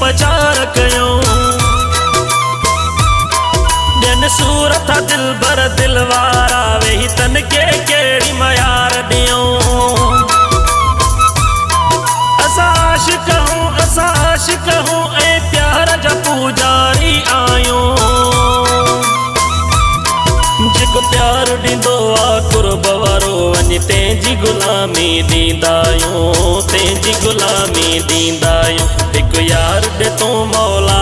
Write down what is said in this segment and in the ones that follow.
पचार कयूं ॾियनि सूरत दिल भर दिल वारा वेही तन के कहिड़ी मयार ॾियूं असां आशिक़ हूं ऐं प्यार जा पूजारी आहियूं जेको प्यार ॾींदो आहे कुर्ब वारो वञी तंहिंजी गुलामी ॾींदा आहियूं तंहिंजी गुलामी ॾींदा आहियूं हिकु यार ॾे तूं मौला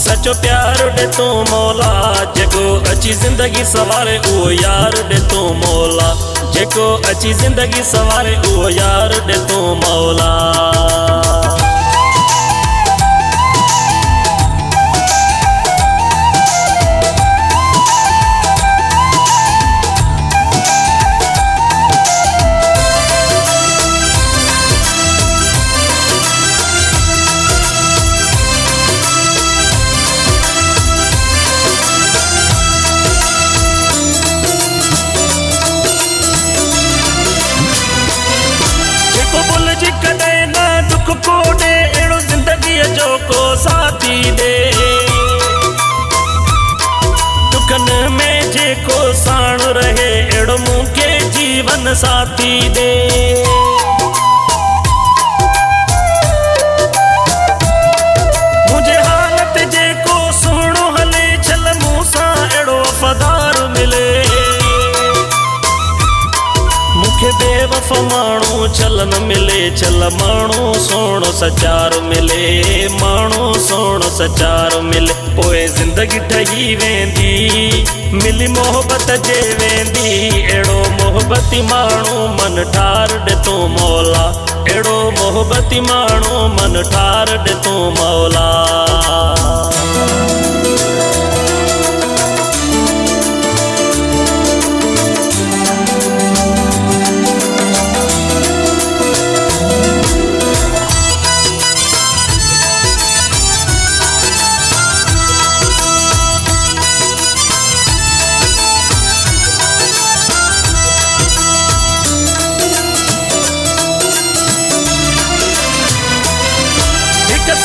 सचो प्यार ॾे तूं मौला जेको अची ज़िंदगी सवारे उहो यार ॾे तूं मौला जेको अची ज़िंदगी सवारे उहो यार ॾे तूं मौला कॾहिं न दुख को ॾे अहिड़ो ज़िंदगीअ जो को साथी ॾे दुखनि में जेको साण रहे अहिड़ो मूंखे जीवन साथी ॾे मुंहिंजे हालत जेको सुहिणो हले छल मूं सां अहिड़ो वफ़ादार मिले मूंखे बेवफ़ा माण्हू छल न मिले छल माण्हू सोणो सचार मिले माण्हू सोणो सचार मिले पोइ ज़िंदगी ठही वेंदी मिली मोहबत जे वेंदी अहिड़ो मोहबती माण्हू मन ठार ॾे तूं मौला अहिड़ो मोहबती माण्हू मन ठार ॾे तूं मौला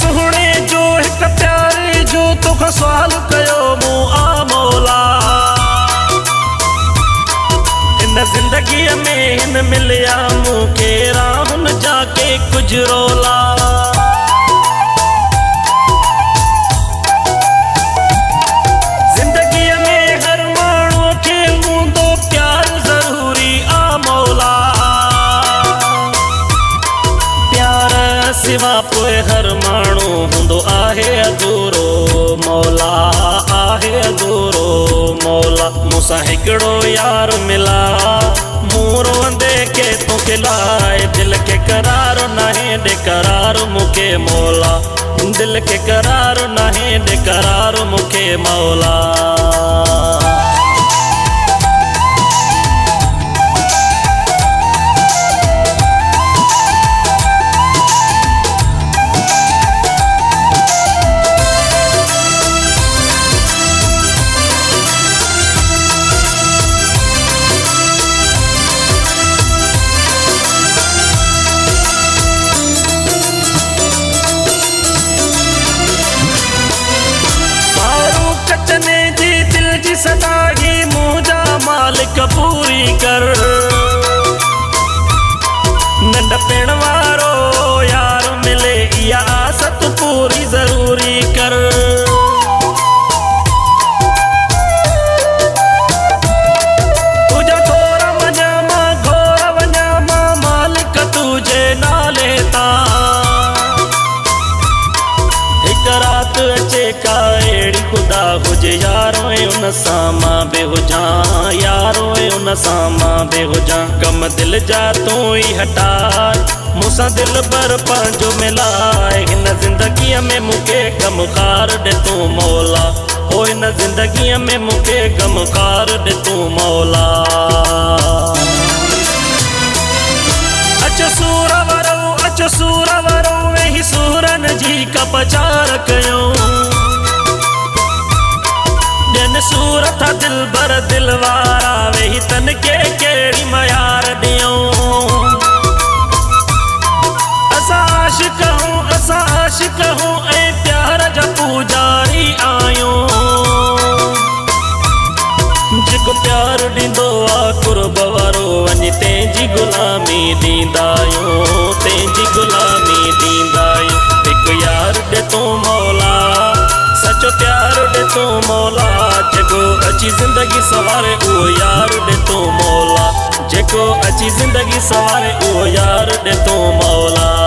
सुहिणे जो हिकु प्यारे जो तोखां सुवाल कयो मूं आ मौला हिन ज़िंदगीअ में हिन मिलिया मूंखे राहुन जा के कुझु रोला ज़िंदगीअ में हर माण्हूअ खे हूंदो प्यार ज़रूरी आ मौला प्यार सिवा पोइ हर माण्हू हूंदो आहे अधूरो मौला आहे अधूरो मौला मूंसां हिकिड़ो यार मिला मूं रोंदे के तूं खिलाए दिल खे करार नाहे ॾे करार मूंखे मौला दिल खे करार नाहे ॾे करार मूंखे मौला सदा ही मुंहिंजा मालिक पूरी कर नंढपिण वारो यार मिले इहा आस तूं पूरी ज़रूरी कर तुंहिंजा थोरा वञा मां घोर वञा मां मालिक तुंहिंजे नाले तां हिकु राति अचे का अहिड़ी ख़ुदा हुजे यारो उन सां मां बेहुजां यारो उन सां मां बेहुजां कम दिल जा तूं ई हटाए मूंसां दिल भर पंहिंजो मिलाए हिन ज़िंदगीअ में मूंखे ग़मख़ार ॾे तूं मौला ओ हिन ज़िंदगीअ में मूंखे ग़मख़ार ॾे तूं मौला अच सूर वरो वेही सूरन जी का पचार कयूं ॾियनि सूरत दिल भर दिल वारा वेही तन के कहिड़ी मयार ॾियूं असां आशिक़ हूं ऐं तेंजी गुलामी दींदा आहियूं, तेंजी गुलामी दींदा आहियूं। हिकु यार ॾे तूं मौला, सचो प्यार ॾे तूं मौला, जेको अची ज़िंदगी सवारे उहो यार ॾे तूं मौला, जेको अची ज़िंदगी सवारे उहो यार ॾे तूं मौला।